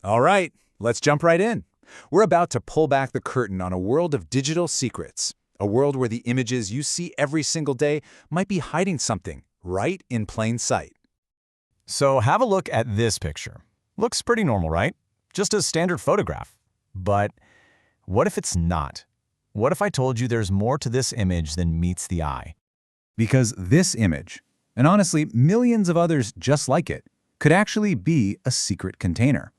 All right, let's jump right in. We're about to pull back the curtain on a world of digital secrets, a world where the images you see every single day might be hiding something right in plain sight. So have a look at this picture. Looks pretty normal, right? Just a standard photograph. But what if it's not? What if I told you there's more to this image than meets the eye? Because this image, and honestly millions of others just like it, could actually be a secret container.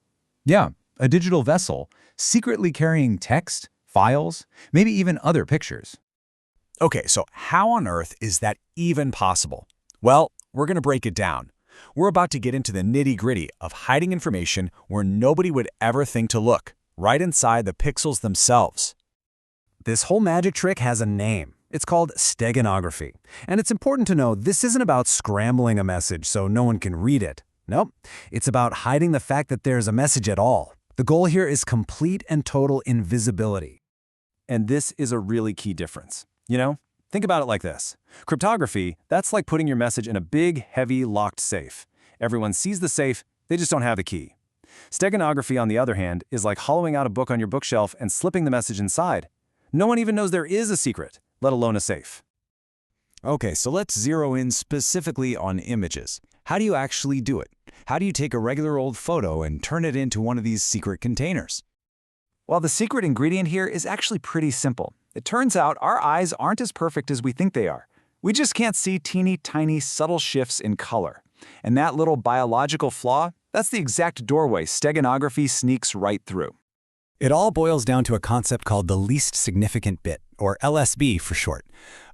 Yeah, a digital vessel, secretly carrying text, files, maybe even other pictures. Okay, so how on earth is that even possible? Well, we're going to break it down. We're about to get into the nitty-gritty of hiding information where nobody would ever think to look, right inside the pixels themselves. This whole magic trick has a name. It's called Steganography. And it's important to know this isn't about scrambling a message so no one can read it. Nope, it's about hiding the fact that there's a message at all. The goal here is complete and total invisibility. And this is a really key difference. Think about it like this. Cryptography, that's like putting your message in a big, heavy, locked safe. Everyone sees the safe, they just don't have the key. Steganography, on the other hand, is like hollowing out a book on your bookshelf and slipping the message inside. No one even knows there is a secret, let alone a safe. Okay, so let's zero in specifically on images. How do you actually do it? How do you take a regular old photo and turn it into one of these secret containers? Well, the secret ingredient here is actually pretty simple. It turns out our eyes aren't as perfect as we think they are. We just can't see teeny tiny subtle shifts in color. And that little biological flaw, that's the exact doorway steganography sneaks right through. It all boils down to a concept called the least significant bit, or LSB for short.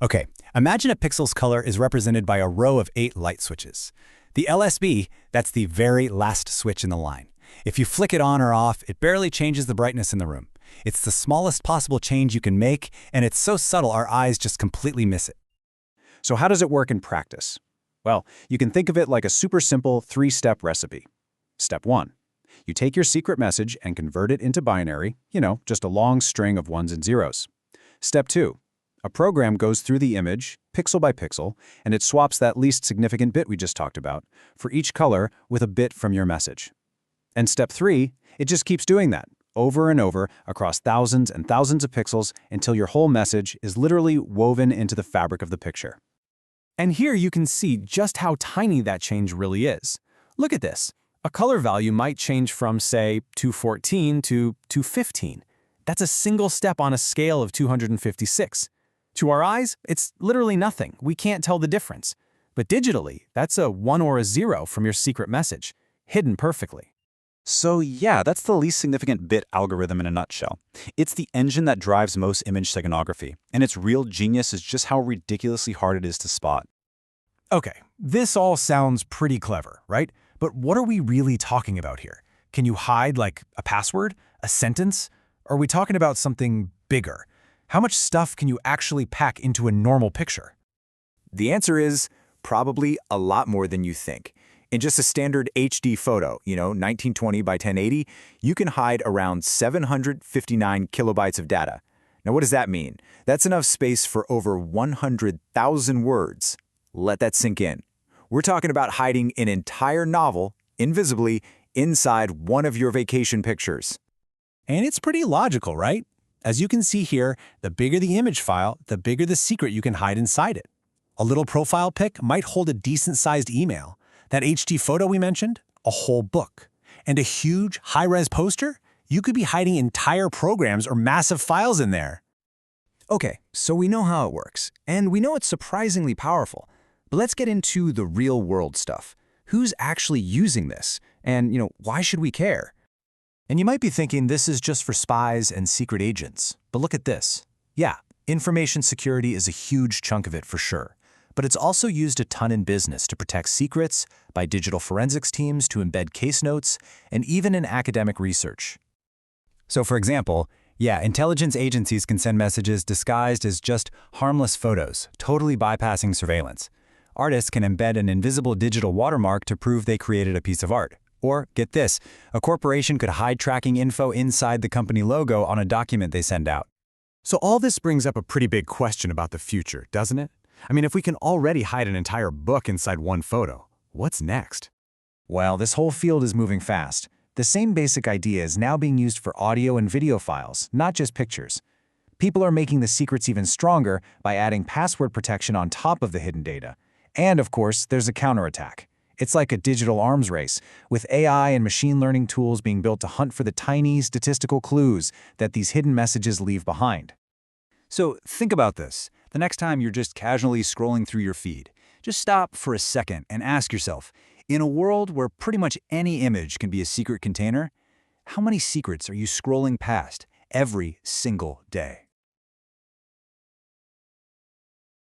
Okay, imagine a pixel's color is represented by a row of 8 light switches. The LSB, that's the very last switch in the line. If you flick it on or off, it barely changes the brightness in the room. It's the smallest possible change you can make, and it's so subtle our eyes just completely miss it. So how does it work in practice? Well, you can think of it like a super simple 3-step recipe. Step 1. You take your secret message and convert it into binary, just a long string of ones and zeros. Step 2. A program goes through the image, pixel by pixel, and it swaps that least significant bit we just talked about for each color with a bit from your message. And step 3, it just keeps doing that, over and over across thousands and thousands of pixels until your whole message is literally woven into the fabric of the picture. And here you can see just how tiny that change really is. Look at this. A color value might change from, say, 214 to 215. That's a single step on a scale of 256. To our eyes, it's literally nothing. We can't tell the difference. But digitally, that's a 1 or a 0 from your secret message, hidden perfectly. So yeah, that's the least significant bit algorithm in a nutshell. It's the engine that drives most image steganography, and its real genius is just how ridiculously hard it is to spot. Okay, this all sounds pretty clever, right? But what are we really talking about here? Can you hide like a password, a sentence? Or are we talking about something bigger? How much stuff can you actually pack into a normal picture? The answer is probably a lot more than you think. In just a standard HD photo, 1920 by 1080, you can hide around 759 kilobytes of data. Now, what does that mean? That's enough space for over 100,000 words. Let that sink in. We're talking about hiding an entire novel, invisibly, inside one of your vacation pictures. And it's pretty logical, right? As you can see here, the bigger the image file, the bigger the secret you can hide inside it. A little profile pic might hold a decent-sized email. That HD photo we mentioned, a whole book. And a huge, high-res poster? You could be hiding entire programs or massive files in there. Okay, so we know how it works, and we know it's surprisingly powerful. But let's get into the real-world stuff. Who's actually using this? And, why should we care? And you might be thinking this is just for spies and secret agents. But look at this. Yeah, information security is a huge chunk of it for sure. But it's also used a ton in business to protect secrets, by digital forensics teams to embed case notes, and even in academic research. So for example, intelligence agencies can send messages disguised as just harmless photos, totally bypassing surveillance. Artists can embed an invisible digital watermark to prove they created a piece of art. Or, get this, a corporation could hide tracking info inside the company logo on a document they send out. So all this brings up a pretty big question about the future, doesn't it? I mean, if we can already hide an entire book inside one photo, what's next? Well, this whole field is moving fast. The same basic idea is now being used for audio and video files, not just pictures. People are making the secrets even stronger by adding password protection on top of the hidden data. And of course, there's a counterattack. It's like a digital arms race, with AI and machine learning tools being built to hunt for the tiny statistical clues that these hidden messages leave behind. So think about this. The next time you're just casually scrolling through your feed, just stop for a second and ask yourself, in a world where pretty much any image can be a secret container, how many secrets are you scrolling past every single day?